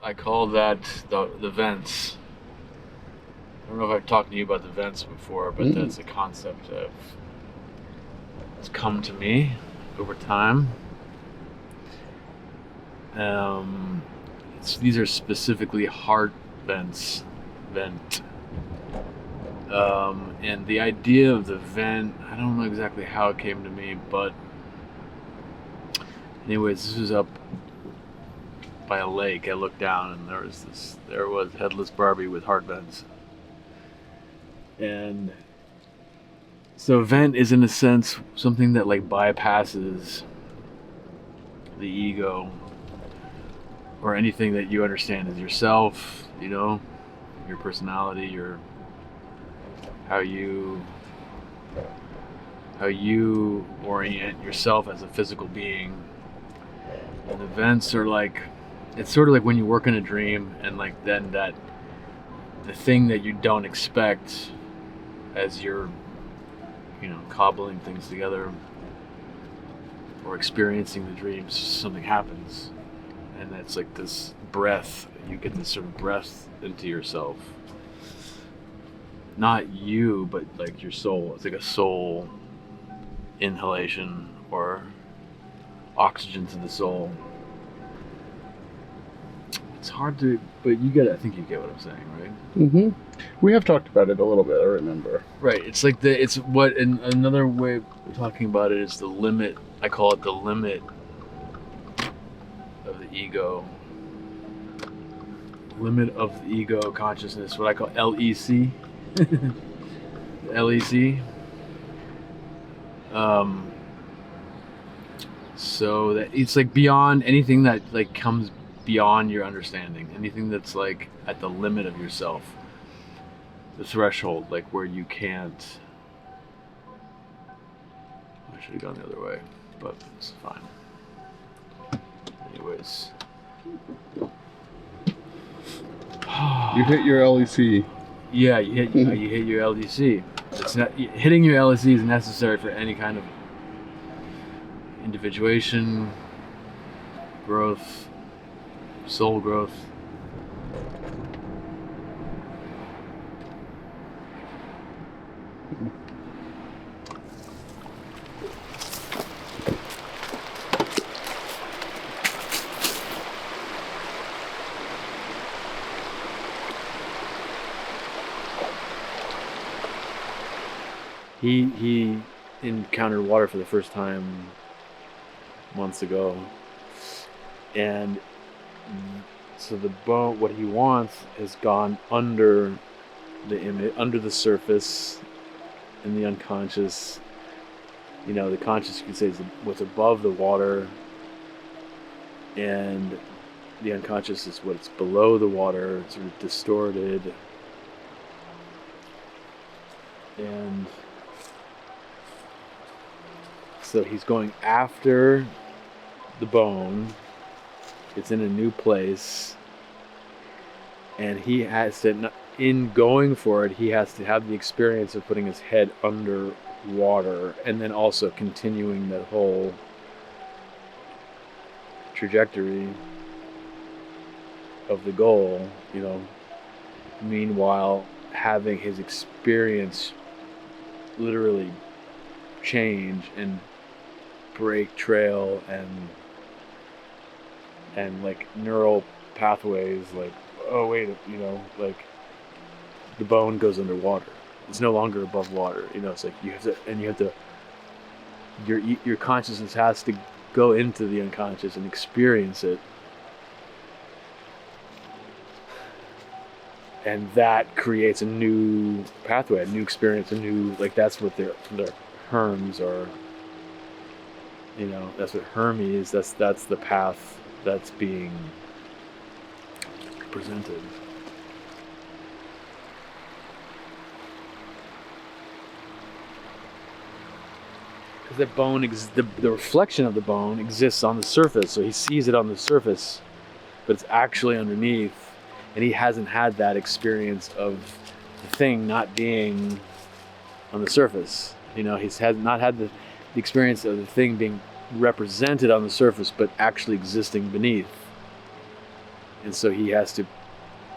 I call that the vents. I don't know if I've talked to you about the vents before, but that's a concept that's come to me over time. These are specifically heart vent. And the idea of the vent, I don't know exactly how it came to me, but anyways, this was up by a lake. I looked down and there was Headless Barbie with heart vents. And so vent is in a sense something that like bypasses the ego or anything that you understand as yourself, your personality, your how you orient yourself as a physical being. And events are like, it's sort of like when you work in a dream and like then that the thing that you don't expect as you're cobbling things together or experiencing the dreams, something happens, and that's like this breath. You get this sort of breath into yourself, not you, but like your soul. It's like a soul inhalation or oxygen to the soul. It's hard to, but I think you get what I'm saying, right? Mm-hmm. We have talked about it a little bit, I remember. Right. It's like another way of talking about it is the limit. I call it the limit of the ego. Limit of the ego consciousness, what I call LEC. LEC. So that it's like beyond anything that like comes beyond your understanding, anything that's like at the limit of yourself, the threshold, like where you can't. I should have gone the other way, but it's fine. Anyways. You hit your LEC. Yeah, you hit your LEC. It's not, hitting your LEC is necessary for any kind of individuation, growth, soul growth. He encountered water for the first time months ago, and so the bone, what he wants, has gone under the image, under the surface, in the unconscious. The conscious, you could say, is what's above the water, and the unconscious is what's below the water. It's sort of distorted, and so he's going after the bone. It's in a new place, and he has to, in going for it, he has to have the experience of putting his head under water and then also continuing that whole trajectory of the goal, meanwhile having his experience literally change and break trail and like neural pathways, like, oh wait, like the bone goes underwater. It's no longer above water. It's like you have to your consciousness has to go into the unconscious and experience it. And that creates a new pathway, a new experience, that's what their Herms are. That's what Hermes, that's the path that's being presented. Because that bone, the reflection of the bone exists on the surface, so he sees it on the surface, but it's actually underneath, and he hasn't had that experience of the thing not being on the surface. He's not had the experience of the thing being represented on the surface, but actually existing beneath. And so he has to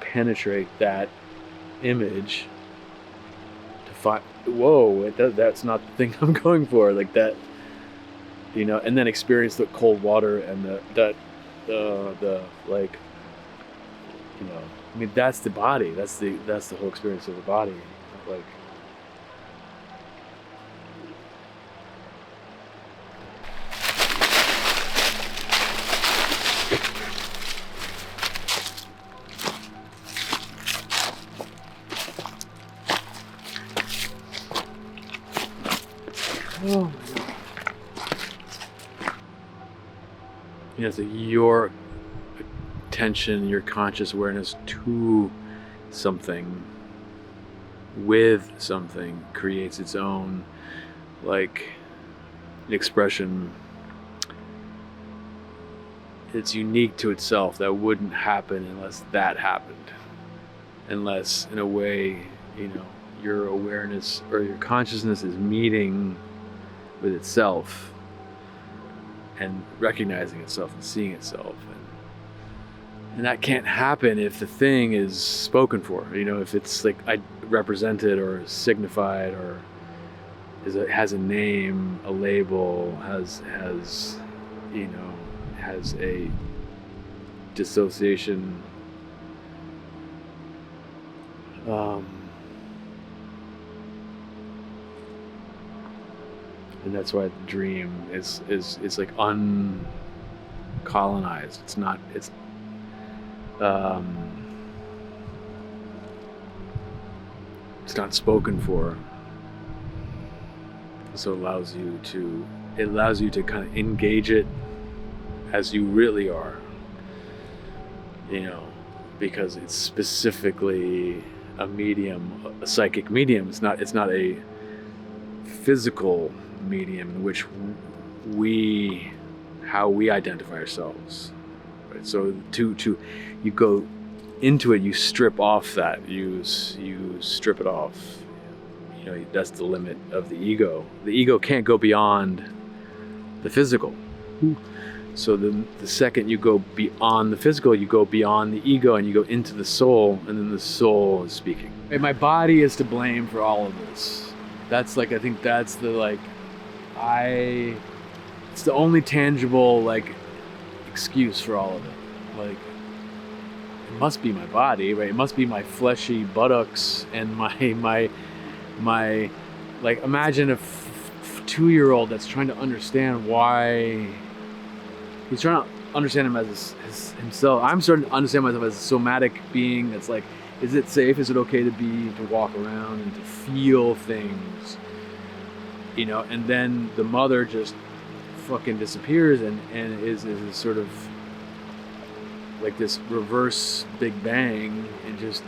penetrate that image to find, whoa, that's not the thing I'm going for, like that, you know, and then experience the cold water and the like, you know, I mean, that's the body, that's the whole experience of the body, like. Oh my God. You know, so your attention, your conscious awareness to something, with something, creates its own, like, expression. It's unique to itself. That wouldn't happen unless that happened. Unless, in a way, you know, your awareness or your consciousness is meeting with itself and recognizing itself and seeing itself, and that can't happen if the thing is spoken for, you know, if it's like represented or signified or has a name, a label, has you know, has a dissociation, and that's why the dream is like uncolonized. It's not spoken for. So it allows you to kind of engage it as you really are, you know, because it's specifically a medium, a psychic medium. It's not a physical medium in which how we identify ourselves, right? So you go into it, you strip off that, you strip it off, you know, that's the limit of the ego. The ego can't go beyond the physical. So the second you go beyond the physical, you go beyond the ego and you go into the soul, and then the soul is speaking. And my body is to blame for all of this. That's like, I think that's the, like, it's the only tangible, like, excuse for all of it. Like, it must be my body, right? It must be my fleshy buttocks and my like, imagine a 2-year-old that's trying to understand why he's trying to understand him as himself. I'm starting to understand myself as a somatic being that's like, is it safe? Is it okay to walk around and to feel things? You know, and then the mother just fucking disappears and is sort of like this reverse Big Bang, and just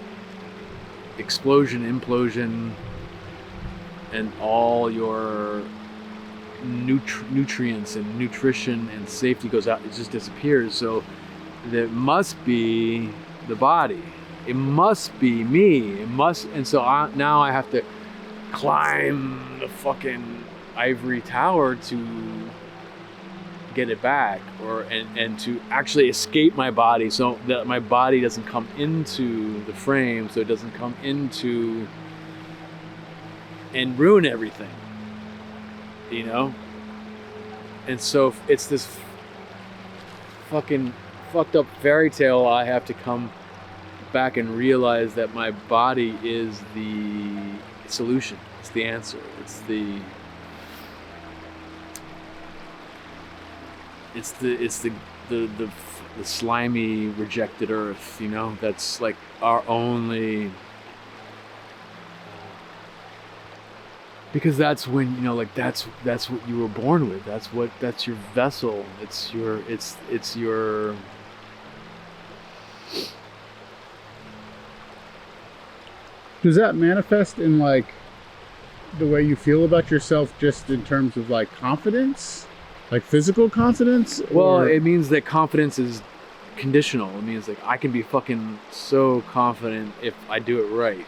explosion, implosion, and all your nutrients and nutrition and safety goes out. It just disappears. So that must be the body. It must be me. It must. And so now I have to climb the fucking ivory tower to get it back, and to actually escape my body, so that my body doesn't come into the frame, so it doesn't come into and ruin everything, you know. And so it's this fucking fucked up fairy tale. I have to come back and realize that my body is the solution. It's the answer. It's the slimy, rejected earth, you know, that's like our only, because that's when, you know, like that's what you were born with. That's your vessel. It's your Does that manifest in, like, the way you feel about yourself, just in terms of, like, confidence? Like physical confidence? Well, it means that confidence is conditional. It means, like, I can be fucking so confident if I do it right.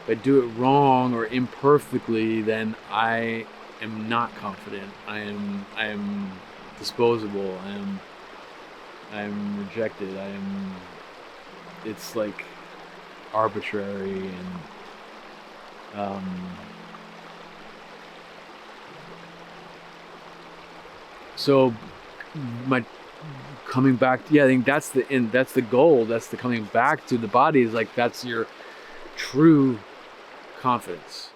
If I do it wrong or imperfectly, then I am not confident. I am disposable. I'm rejected. It's like arbitrary and so my coming back, yeah, I think that's the end, that's the goal, that's the coming back to the body, is like that's your true confidence.